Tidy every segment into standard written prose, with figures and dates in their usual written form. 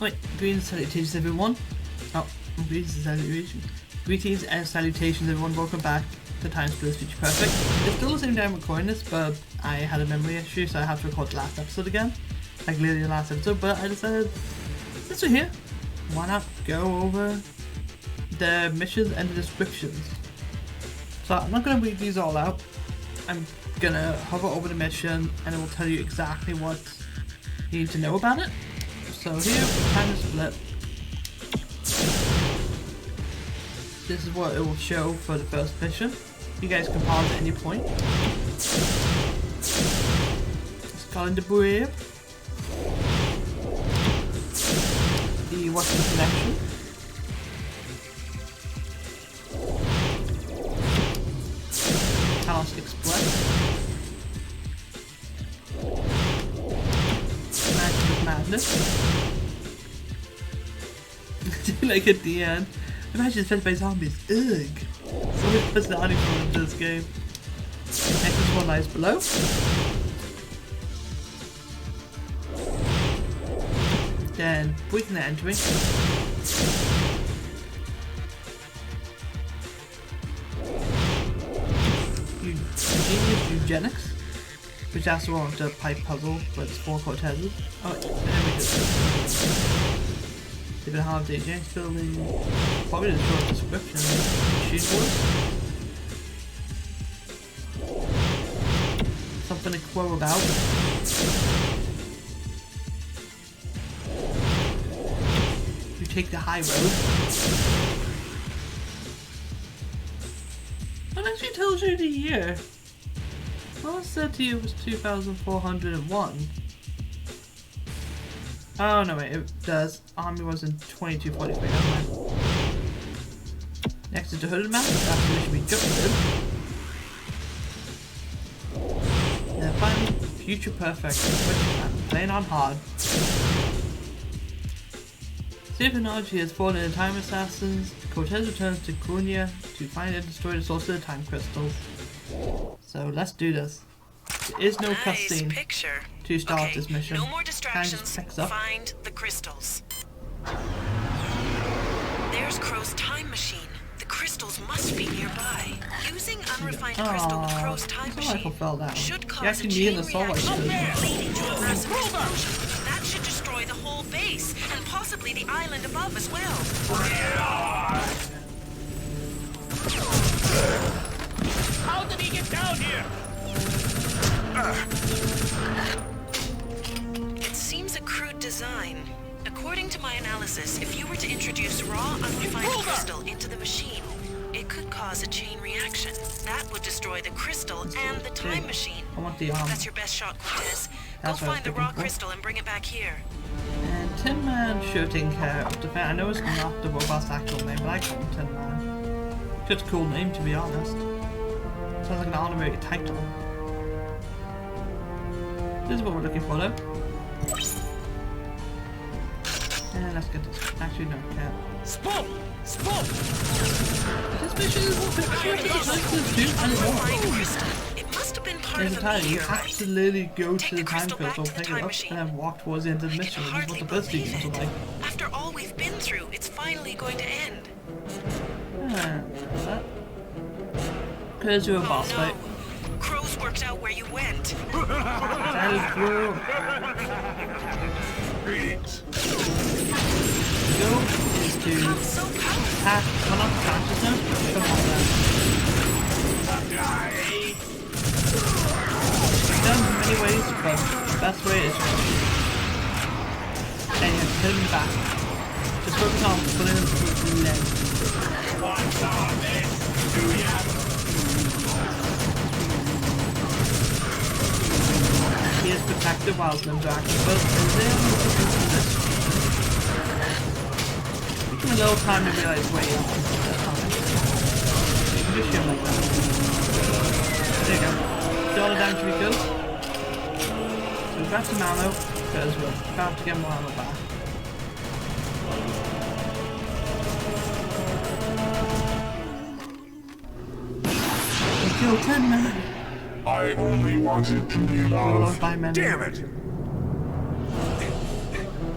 Right, greetings and salutations everyone. Oh, greetings and salutations everyone. Welcome back to Timesplitters Future Perfect. It's still the same day I'm recording this, but I had a memory issue, so I have to record the last episode again. Like literally the last episode, but I decided, since we're here, why not go over the missions and the descriptions. So I'm not going to read these all out. I'm going to hover over the mission and it will tell you exactly what you need to know about it. So here, for time to split, this is what it will show for the first mission. You guys can pause at any point. Scotland the Brave, the Western Connection, House Express, Madness. Like at the end, imagine it's fed by zombies. Ugh. So much personality from this game. Next one lies below. Then breaking and entering. Genius Eugenics, which has to run the pipe puzzle with 4 Cortezes. Oh, there we go. They've been hard DJ building, probably the short description. Machine Wars. Something to crow about. You take the high road. That actually tells you the year. Well, it said to you it was 2401. Oh no wait, it does. Army was in 2243, never mind. Next is the hooded map, that's where we should be jumped in. Then finally, Future Perfect, which I'm playing on hard. Supernova has fallen in Time Assassins. Cortez returns to Cunha to find and destroy the source of the Time Crystals. So let's do this. There is no cutscene to start this mission. No more distractions. Find the crystals. There's Crow's time machine. The crystals must be nearby. Using unrefined crystal with Crow's time machine should cause a chain reaction leading to a massive explosion. That should destroy the whole base and possibly the island above as well. How did he get down here? It seems a crude design. According to my analysis, if you were to introduce raw, unrefined crystal into the machine, it could cause a chain reaction. That would destroy the crystal and the time machine. I want the That's your best shot, Cortez. Go find the raw crystal and bring it back here. And Tin Man should take care of the fan. I know it's not the robot's actual name, but I call him Tin Man. Just a cool name, to be honest. Sounds like an honorary title. This is what we're looking for though. And let's get this. Actually no, can't. Spook! Spook! This mission is It must have been part there's of a time you meteorite. absolutely go to the time crystal back crystal, to the pick it time up, machine. and then walk towards the end of the mission, which is what the first season was like. After all we've been through, it's finally going to end. Because you're a boss no. fight. Crow's worked out where you went. That is true. Greetings. Go is to So powerful. hack one of the consciousness, come on then. Done in many ways, but the best way is and you have to hit him in the back. Just focus on pulling him through the leg. What's on this? Do ya? He is protected while limbs are active, but then give him a little time to realize, wait, that's not it. You can just shoot him like that. There you go. Do all the damage we could. So we grab some ammo, because we're about to get more ammo back. We killed 10 men. I only wanted to be loved. By men. Damn it!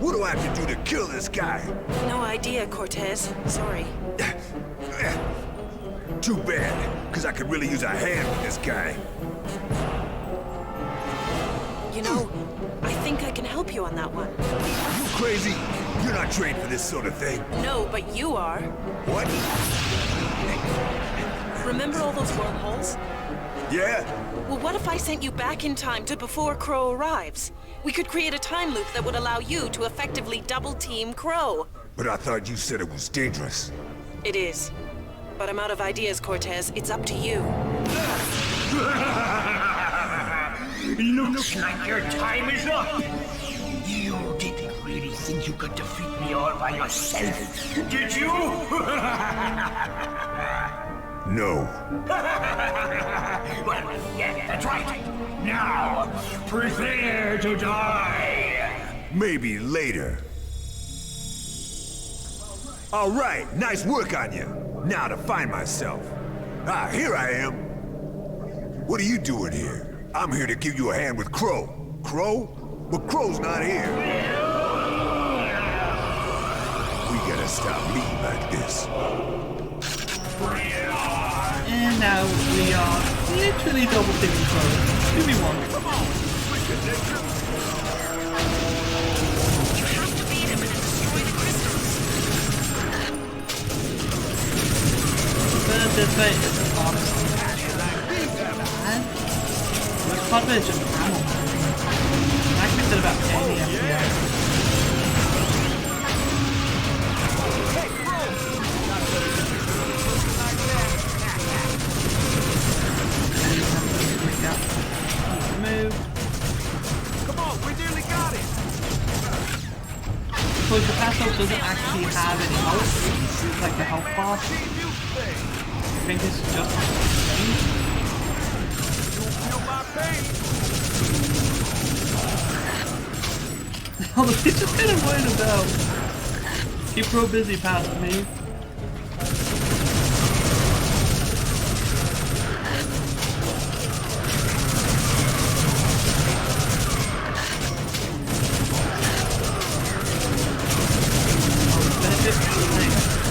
What do I have to do to kill this guy? No idea, Cortez. Sorry. Too bad, because I could really use a hand with this guy. You know, I think I can help you on that one. You crazy? You're not trained for this sort of thing. No, but you are. What? Remember all those wormholes? Yeah? Well, what if I sent you back in time to before Crow arrives? We could create a time loop that would allow you to effectively double-team Crow. But I thought you said it was dangerous. It is. But I'm out of ideas, Cortez. It's up to you. Looks like your time is up. You didn't really think you could defeat me all by yourself, did you? No. Well, yeah, that's right. Now, prepare to die. Maybe later. All right, nice work on you. Now to find myself. Ah, here I am. What are you doing here? I'm here to give you a hand with Crow. Crow? But Crow's not here. We gotta stop meeting like this. And now we are literally double teaming Crow. Give me one. Come on! You have to beat him and destroy the crystals. But this way is honestly bad. It's part of it is just ammo. I think that about 10 FPS. Come on, we nearly got it! Because the pass up doesn't actually have any health, like the health bar. I think it's just Feel my pain! oh, he's just kind of worried about. Keep Pro busy past me.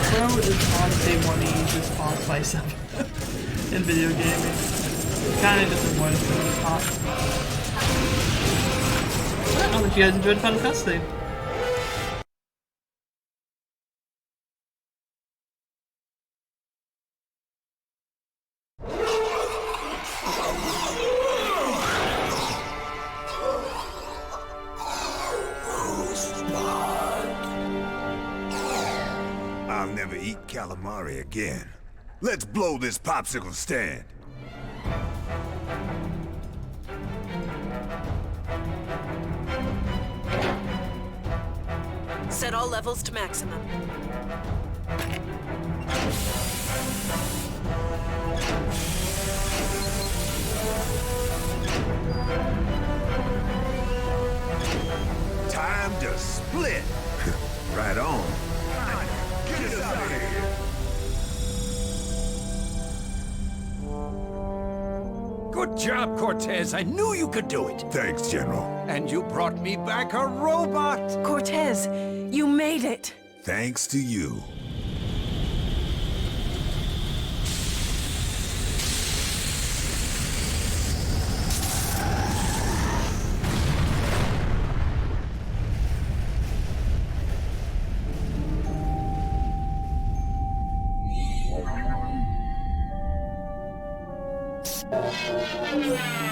Pro is honestly one of the easiest boss fights in video gaming. Kind of disappointed for the top. I hope you guys enjoyed the final cutscene. I'll never eat calamari again. Let's blow this popsicle stand. Set all levels to maximum. Time to split. Right on. Get us out of here. Good job, Cortez. I knew you could do it. Thanks, General. And you brought me back a robot. Cortez, you made it. Thanks to you.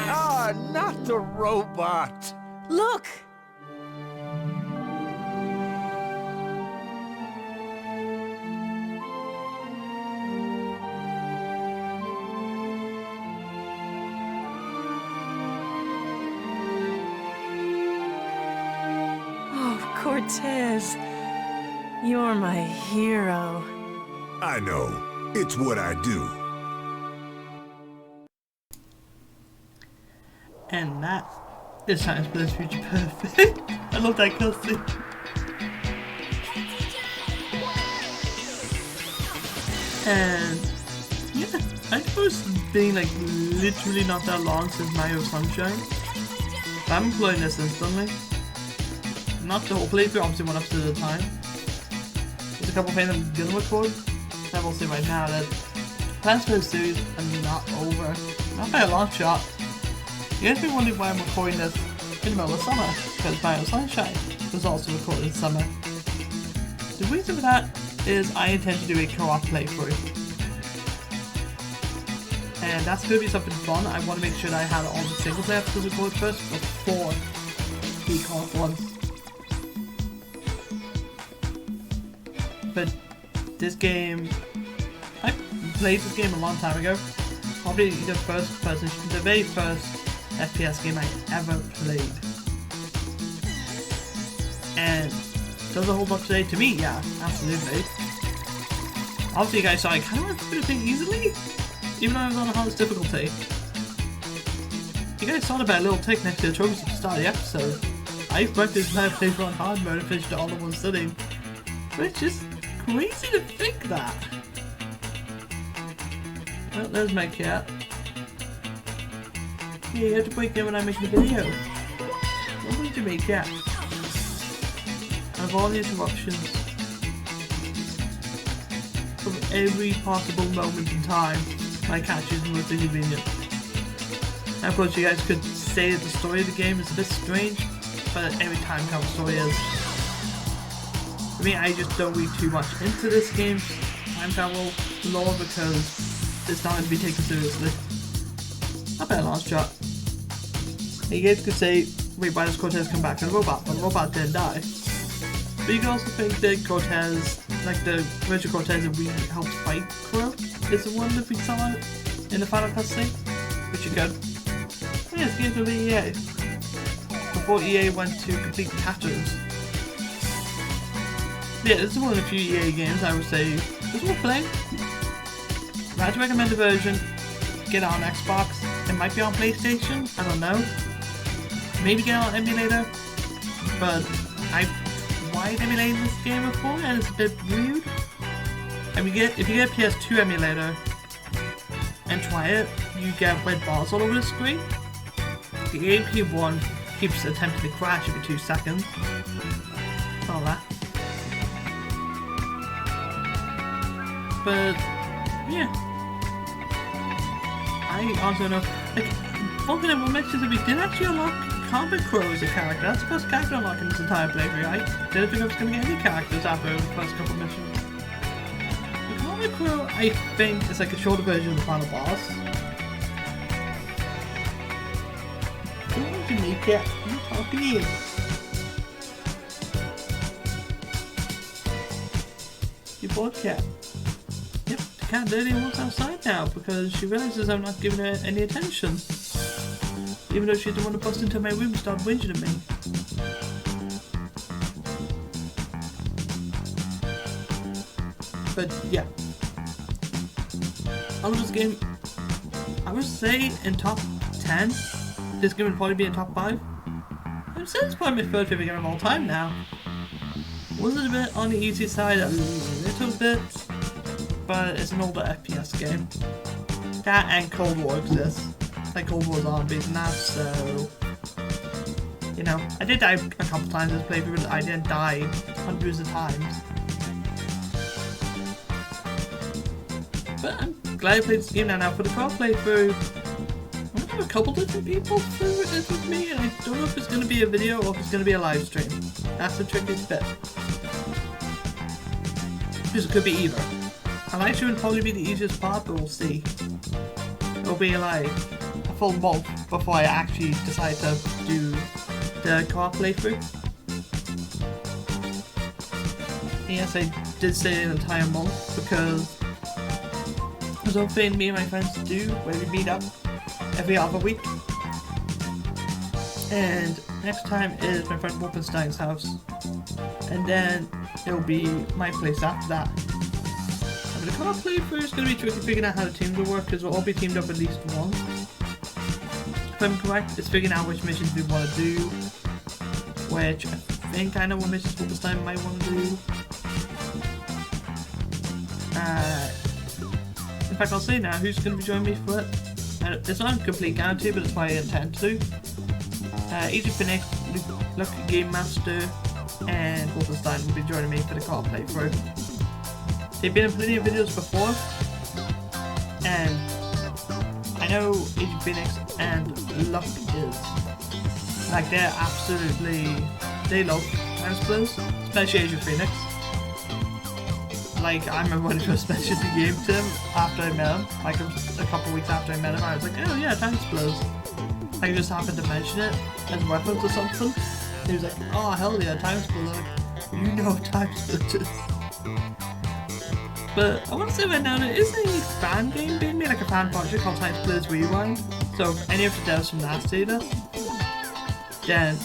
Ah, not the robot. Look! Oh, Cortez. You're my hero. I know. It's what I do. And that is Timesplitters Future Perfect. I love that cutscene. And yeah, I suppose it's been like literally not that long since Mario Sunshine. But I'm playing this instantly. not the whole playthrough, obviously one episode at a time. There's a couple of things I'm gonna record. I will say right now that plans for the series are not over. Not by a long shot. You guys may be wondering why I'm recording this in the middle of summer, because Mario Sunshine was also recorded in summer. The reason for that is I intend to do a co-op playthrough. And that's going to be something fun. I want to make sure that I had all the single player episodes recorded first before the co-op one. But this game, I played this game a long time ago. Probably the very first FPS game I ever played. And does it hold up today? To me, yeah, absolutely. Obviously, you guys saw I kind of went through the thing easily, even though I was on the hardest difficulty. You guys saw about a little tick next to the trophies at the start of the episode. I went this entire playthrough on hard mode and finished it all in one sitting. But it's just crazy to think that. Well, there's my cat. Yeah, you have to break in when I make the video. What did you make, cat? Of all the interruptions of every possible moment in time, my catch is most inconvenient. And of course you guys could say that the story of the game is a bit strange, but every time travel story is. For me, I just don't read too much into this game's time travel lore because it's not going to be taken seriously. Not bad last shot. You guys could say, wait, why does Cortez come back to the robot? Well, the robot didn't die. But you can also think that Cortez, like the original Cortez that we helped fight Crow, is the one that we saw in the final cutscene, which you could. Oh, yeah, it's games with EA. Before EA went to complete patches. Yeah, this is one of the few EA games I would say is worth playing. If I had to recommend a version, get it on Xbox. It might be on PlayStation, I don't know. Maybe get it on emulator, but I've tried emulating this game before and it's a bit weird. And if you get a PS2 emulator and try it, you get red bars all over the screen. The GameCube one keeps attempting to crash every 2 seconds. All that. But yeah, I also know. Like, one thing I will mention is that we did actually unlock Comic Crow as a character. That's the first character unlock in this entire playthrough. I didn't think I was going to get any characters after the first couple missions. The Comic Crow, I think, is like a shorter version of the final boss. What did you make it? I'm talking to you. You bored, cat? Yep, the cat dirty wants outside now because she realizes I'm not giving her any attention. Even though she's the one who bust into my room and started whinging at me. But yeah. I love this game. I would say in top 10. This game would probably be in top 5. I would say it's probably my third favorite game of all time now. Was it a bit on the easy side? A little bit. But it's an older FPS game. That and Cold War exists. Like Cold War zombies and that, so you know, I did die a couple times in this playthrough, but I didn't die hundreds of times. But I'm glad I played this game now. For the co-op playthrough, I'm gonna have a couple different people through this with me, and I don't know if it's gonna be a video or if it's gonna be a live stream. That's the trickiest bit. Because it could be either. A live stream would probably be the easiest part, but we'll see. It'll be like a full month before I actually decide to do the co-op playthrough. Yes, I did say an entire month because there's something me and my friends do where we meet up every other week. And next time is my friend Wolfenstein's house. And then it'll be my place after that. But the co-op playthrough is going to be tricky figuring out how the teams will work because we'll all be teamed up at least once. If I'm correct, it's figuring out which missions we want to do. Which I think I know what missions Wolfenstein might want to do. In fact, I'll say now who's going to be joining me for it. It's not a complete guarantee, but it's what I intend to do. Easy Phoenix, Lucky Game Master, and Wolfenstein will be joining me for the co-op playthrough. They've been in plenty of videos before, and I know Agent Phoenix and Luck is like they love Timesplitters, especially Agent Phoenix. Like I remember when he first mentioned the game to him after I met him, like a couple weeks after I met him, I was like, oh yeah, Timesplitters. I just happened to mention it as a reference or something. And he was like, oh hell yeah, Timesplitters. Like, you know Timesplitters. But I want to say right now, there is a fan game being made, like a fan project called Timesplitters Rewind. So if any of the devs from that see this, then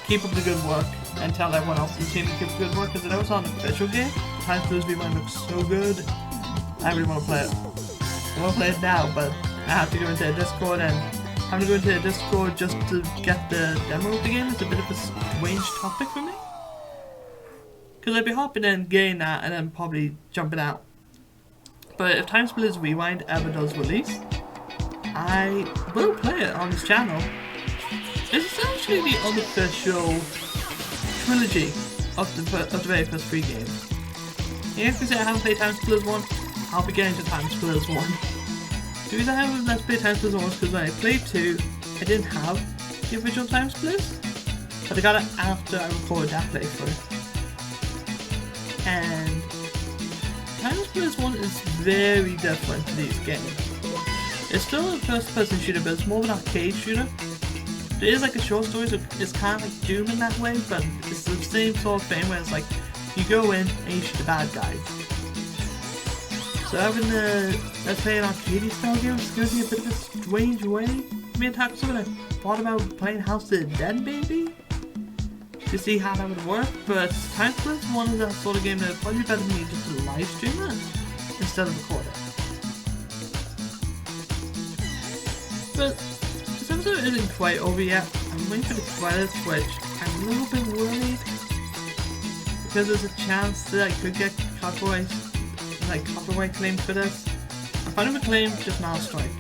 keep up the good work and tell everyone else in the team to keep up the good work, because I know it's not an official game. Timesplitters Rewind looks so good. I really want to play it. I want to play it now, but I have to go into a Discord, and having to go into a Discord just to get the demo of the game is a bit of a strange topic for me. Because I'd be hopping in, getting that, and then probably jumping out. But if Timesplitters Rewind ever does release, I will play it on this channel. It's essentially the unofficial trilogy of the very first 3 games. Yeah, because I haven't played Timesplitters 1, I'll be getting to Timesplitters 1. The reason I haven't let's play Timesplitters 1 is because when I played 2, I didn't have the original Timesplitters, but I got it after I recorded that playthrough. And Timesplitters 1 is very different to these games. It's still a first-person shooter, but it's more of an arcade shooter. It is like a short story, so it's kind of like Doom in that way, but it's the same sort of thing where it's like, you go in and you shoot the bad guys. So having let's play an arcade style game is going to be a bit of a strange way for me to tackle something. I thought about playing House of the Dead maybe, to see how that would work, but Timesplitters 1 is that sort of game that would probably be better for me just to live stream it instead of record it. But this episode isn't quite over yet. I'm waiting for the credits, which I'm a little bit worried, because there's a chance that I could get copyright claim for this. If I don't claim, just not a strike.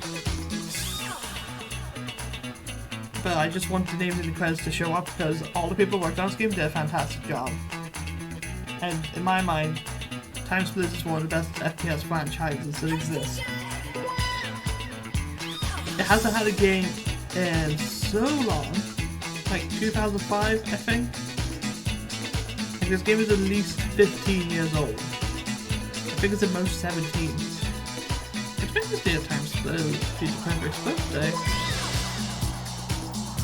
But I just want the names in the credits to show up, because all the people who worked on this game did a fantastic job. And in my mind, Timesplitters is one of the best FPS franchises that exists. It hasn't had a game in so long, like 2005 I think. Like this game is at least 15 years old. I think it's at most 17. It's been this day of Timesplitters Future Perfect's birthday.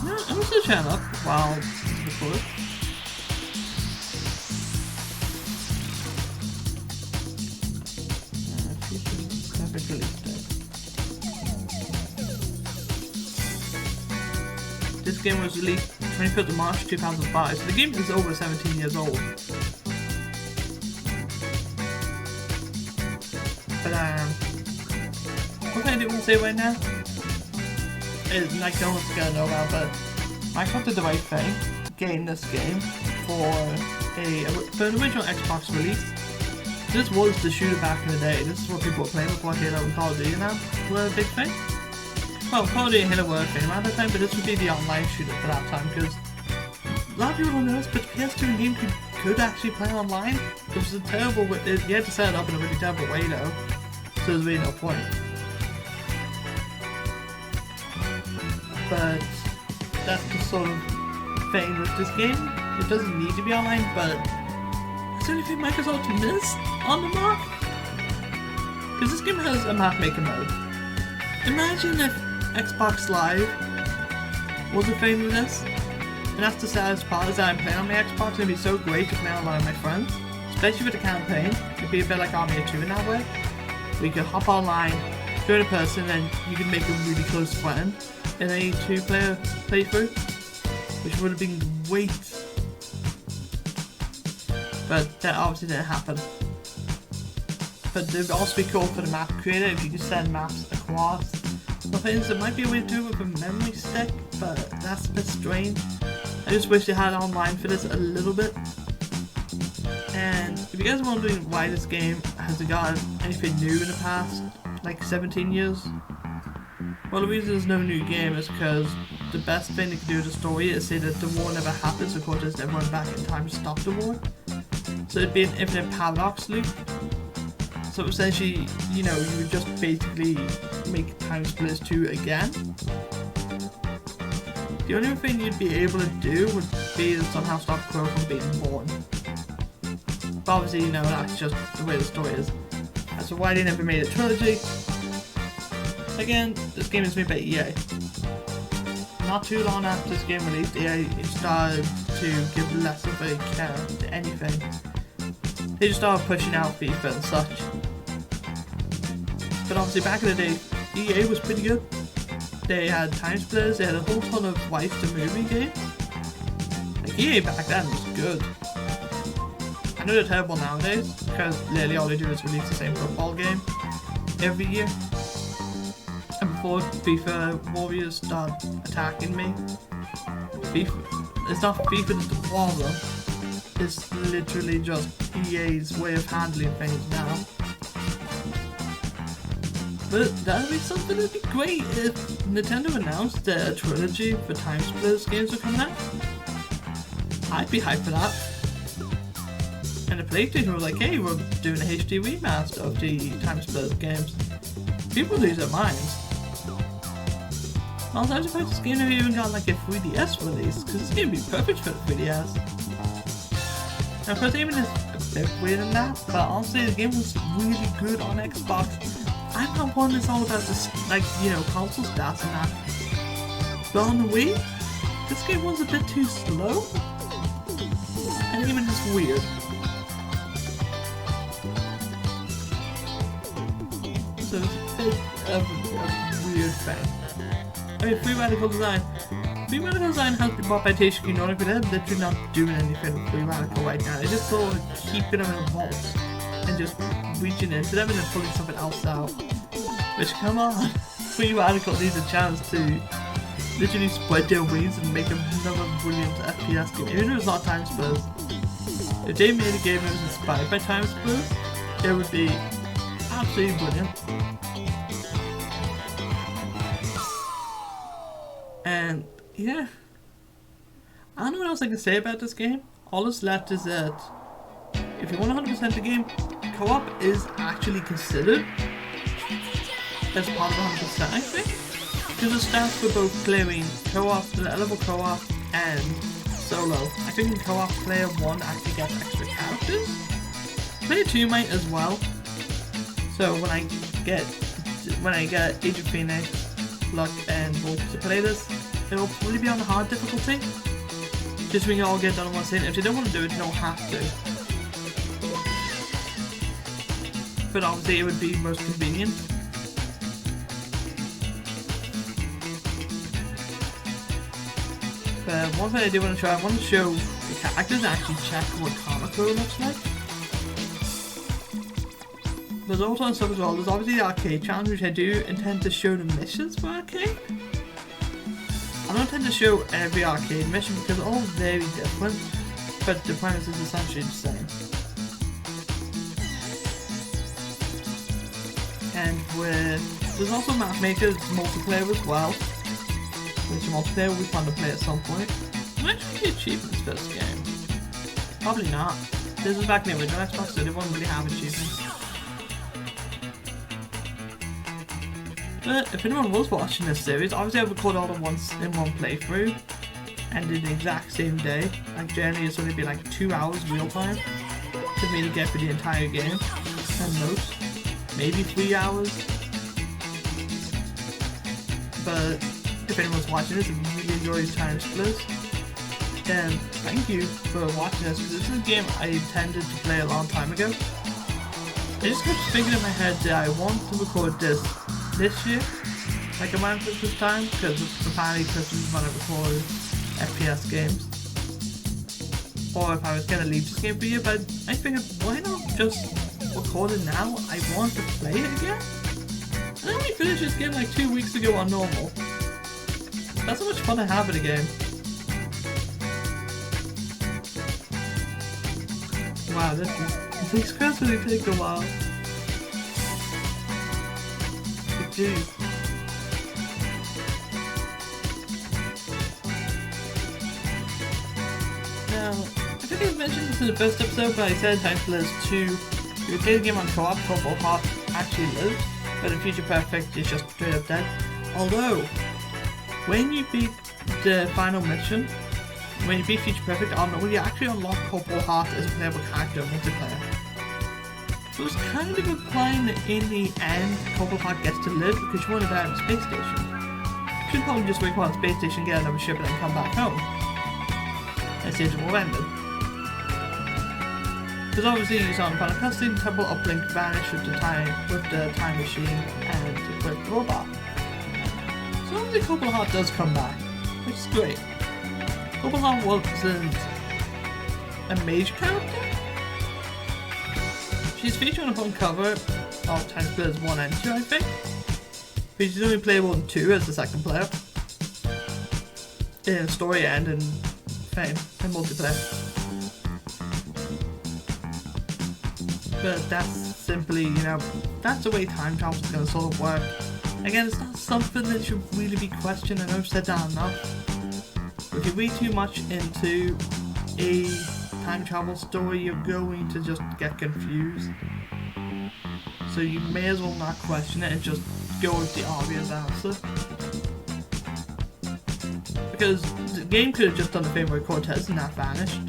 No, I'm gonna switch that up while it's recorded. Future Perfect release date. This game was released 25th of March 2005, so the game is over 17 years old. But what I do want to say right now is, like, no one's gonna know about, but Microsoft did the right thing getting this game for an original Xbox release. This was the shooter back in the day. This is what people were playing before Halo and Call of Duty now were a big thing. Well, Call of Duty and Halo were a thing around that time, but this would be the online shooter for that time, because a lot of people don't know this, but PS2 and GameCube could actually play online. It was a terrible way, you had to set it up in a really terrible way though, so there's really no point. But that's the sort of thing with this game. It doesn't need to be online, but it's the only thing Microsoft missed on the map. Because this game has a map maker mode. Imagine if Xbox Live was a thing with this. And that's the saddest part, is that I'm playing on my Xbox. It'd be so great to play online with my friends. Especially with the campaign. It'd be a bit like Army of Two in that way. We could hop online, join a person, and you could make a really close friend in a 2-player playthrough, which would have been great, but that obviously didn't happen. But it would also be cool for the map creator if you could send maps across. So things, there might be a way to do it with a memory stick, but that's a bit strange. I just wish they had online for this a little bit. And if you guys are wondering why this game hasn't got anything new in the past, like 17 years, well, the reason there's no new game is because the best thing they can do with the story is say that the war never happens, of course, they run back in time to stop the war. So it'd be an infinite paradox loop. So essentially, you know, you would just basically make Timesplitters 2 again. The only thing you'd be able to do would be to somehow stop Crow from being born. But obviously, you know, that's just the way the story is. That's why they never made a trilogy. Again, this game is made by EA. Not too long after this game released, EA started to give less of a care to anything. They just started pushing out FIFA and such. But obviously back in the day, EA was pretty good. They had Timesplitters, they had a whole ton of Wife the Movie games. Like EA back then was good. I know they're terrible nowadays, because literally all they do is release the same football game every year. And before FIFA Warriors start attacking me, it's not FIFA that's the problem, it's literally just EA's way of handling things now. But that would be something that would be great if Nintendo announced that a trilogy for Timesplitters games would come out. I'd be hyped for that. And the PlayStation was like, hey, we're doing a HD remaster of the Timesplitters games. People lose their minds. Also, I'm surprised this game never even got like a 3DS release, because this game would be perfect for the 3DS. Now, of course, even is a bit weird than that, but honestly, the game was really good on Xbox. I'm not one that's all about this, like, you know, console stats and that. But on the Wii, this game was a bit too slow, and even just weird. So it's a bit of a weird thing. I mean, Free Radical Design. Free Radical Design has been bought by Taisha Kinonic, but they're literally not doing anything with Free Radical right now. They're just sort of keeping them in a vault and just reaching into them and then pulling something else out. Which, come on, Free Radical needs a chance to literally spread their wings and make another brilliant FPS game. Even if it's not Timesplitters. If they made a game that was inspired by Timesplitters, it would be absolutely brilliant. And yeah, I don't know what else I can say about this game. All that's left is that if you want 100% the game, co-op is actually considered as part of 100%, I think, because it stands for both playing co-op, level co-op, and solo. I think in co-op, player 1 actually gets extra characters. Player 2 might as well. So when I get Agent Phoenix, Luck, and Wolf to play this, it will probably be on the hard difficulty. Just so we can all get done in one sitting. If you don't want to do it, you don't have to. But obviously it would be most convenient. But one thing I do want to try, I want to show the characters and actually check what Comico looks like. There's also on stuff as well, there's obviously the arcade challenge, which I do intend to show the missions for arcade. I don't intend to show every arcade mission because they're all very different, but the premise is essentially the same. And there's also Mapmaker's multiplayer as well, which multiplayer will be fun to play at some point. There might actually be achievements for this game. Probably not. This is back in the original Xbox, so they won't really have achievements. But if anyone was watching this series, obviously I recorded all at once in one playthrough and in the exact same day. Like generally it's only been like 2 hours real time to me to get through the entire game, and most, maybe 3 hours. But if anyone's watching this and really enjoys Timesplitters, then thank you for watching this, because this is a game I intended to play a long time ago. I just kept thinking in my head that I want to record this year, like around Christmas time, because apparently Christmas is when I record FPS games. Or if I was gonna leave this game for you, but I figured why not just record it now? I want to play it again. I only finished this game like 2 weeks ago on normal. That's how much fun I have in a game. Wow, these quests really take a while. Jeez. Now, I think I mentioned this in the first episode, but I said Timesplitters 2, you play the game on co-op, Purple Heart actually lives, but in Future Perfect it's just straight up dead. Although, when you beat the final mission, when you beat Future Perfect, you actually unlock Purple Heart as a playable character in multiplayer. So it's kind of implying that in the end, Purple Heart gets to live because you want to die on the space station. You should probably just wait for the space station, get another ship, and then come back home. And see it will end it. Because obviously you saw in the final cutscene, Temple Uplink vanished with the time machine and with the robot. So obviously Purple Heart does come back, which is great. Purple Heart wasn't a major character. She's featured on the front cover of Timesplitters 1 and 2, I think. But she's only playable in 2 as the second player. In story and in fame and multiplayer. But that's simply, that's the way time travel is going to sort of work. Again, it's not something that should really be questioned. I know I've said that enough. If you read too much into a time travel story, you're going to just get confused. So you may as well not question it and just go with the obvious answer. Because the game could have just done the thing where Cortez and that vanished.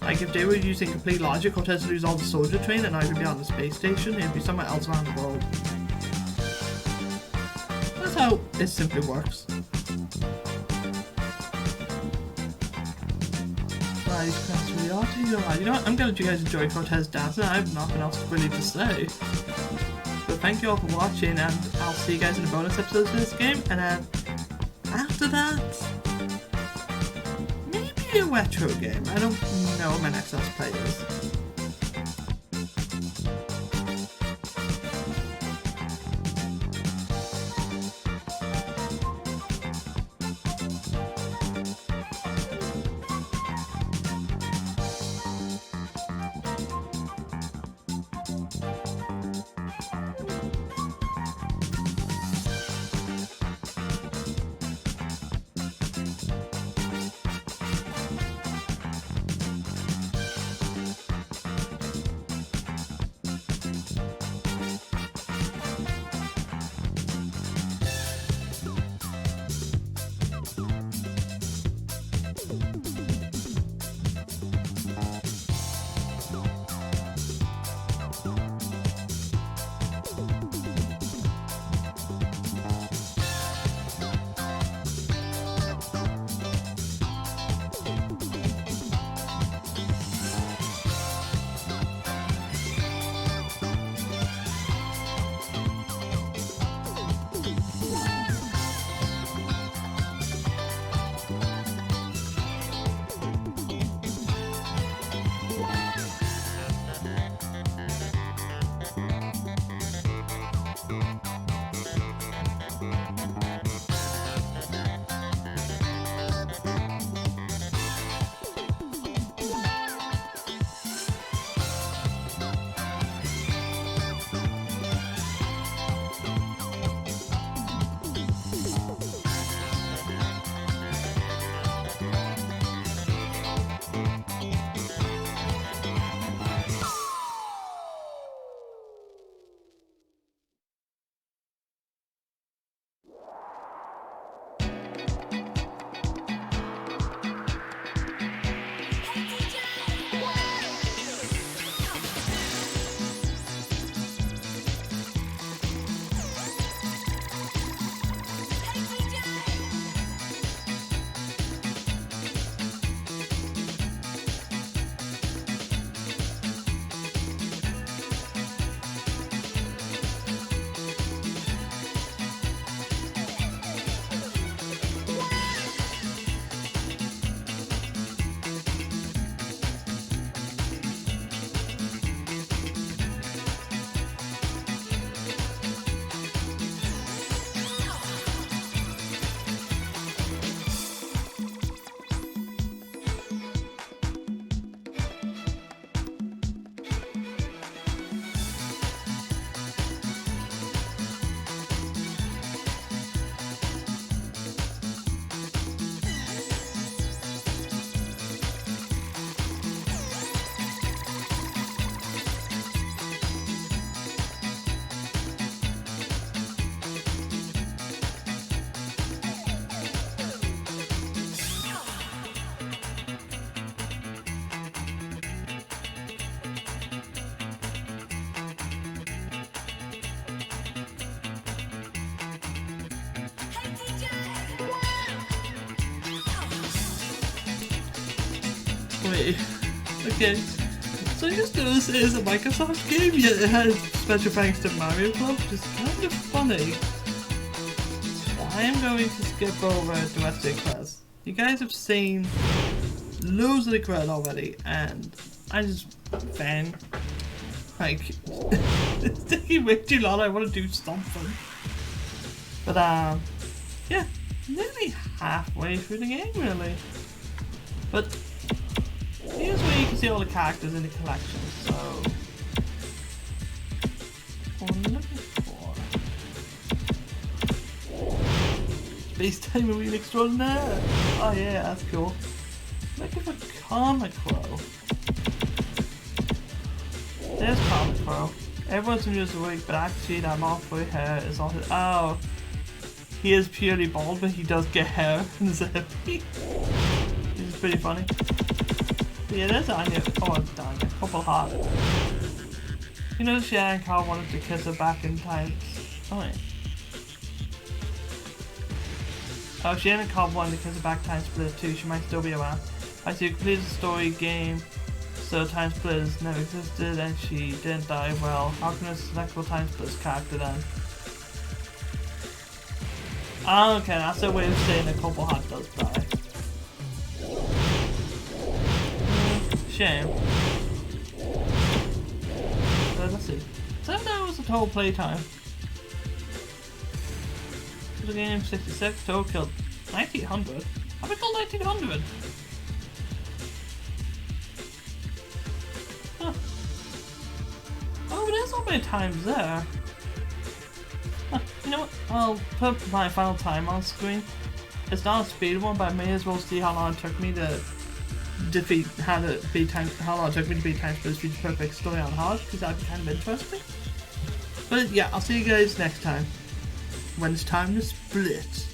Like if they were using complete logic, Cortez would lose all the soldier train and I would be on the space station, it'd be somewhere else around the world. That's how it simply works. You know what, I'm glad you guys enjoy Cortez dancing. I have nothing else really to say. So thank you all for watching, and I'll see you guys in the bonus episodes of this game, and then after that, maybe a retro game. I don't know what my next Let's Play is. Wait. Okay. So I just noticed it is a Microsoft game, yet it has special thanks to Mario Club, which is kind of funny. I am going to skip over the rest of the quests. You guys have seen loads of the credit already, and I just fan. Like, it's taking way too long. I want to do something. But, yeah, nearly halfway through the game, really. But, here's where you can see all the characters in the collection. So, what I'm looking for. Space Time Marine Extraordinaire. Oh, yeah, that's cool. Looking for Comic Crow. There's Comic Crow. Everyone's just weak, but actually that halfway hair is all his. Oh, he is purely bald, but he does get hair in his head. Which is pretty funny. But yeah, there's Anya. Oh, Anya. Couple hot. You know, Sharon and Carl wanted to kiss her back in time. Oh, yeah. Oh, Sharon and Carl wanted to kiss her back Timesplitters too. She might still be around. I see you completed the story game. So Timesplitters never existed and she didn't die. Well, how can a selectable Timesplitters character then? Oh, okay, that's a way of saying a couple hot does die. Shame. So let's see. 7 hours of total playtime. The game 66, total killed 1900. How we killed 1900? Huh. Oh, but there's not many times there. Huh. You know what? I'll put my final time on screen. It's not a speed one, but I may as well see how long it took me to defeat how long it took me to beat Timesplitters Future Perfect story on hard, because that'd be kind of interesting. But yeah, I'll see you guys next time when it's time to split.